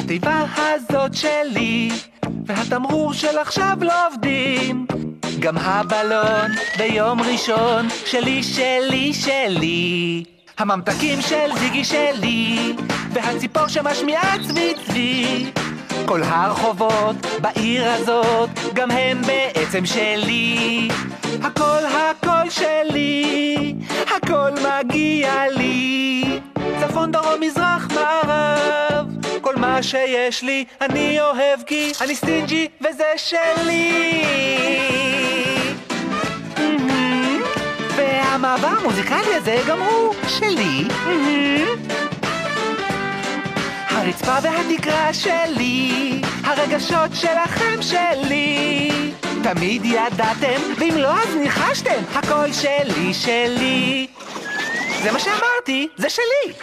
התיבה הזאת שלי, והתמרור של עכשיו לא עובדים. גם הבלון ביום ראשון שלי, שלי, שלי. הממתקים של זיגי שלי, והציפור שמשמיעה צבי צבי. כל הרחובות בעיר הזאת, גם הם בעצם שלי. הכל הכל שלי, הכל מגיע לי. צפון דרום מזרח מערב, כל מה שיש לי אני אוהב כי אני סטינג'י וזה שלי. והמעבר המוזיקלי הזה גם הוא שלי. הרצפה והתקרה שלי, הרגשות שלכם שלי. תמיד ידעתם, ואם לא אז ניחשתם, הכל שלי, שלי. זה מה שאמרתי, זה שלי.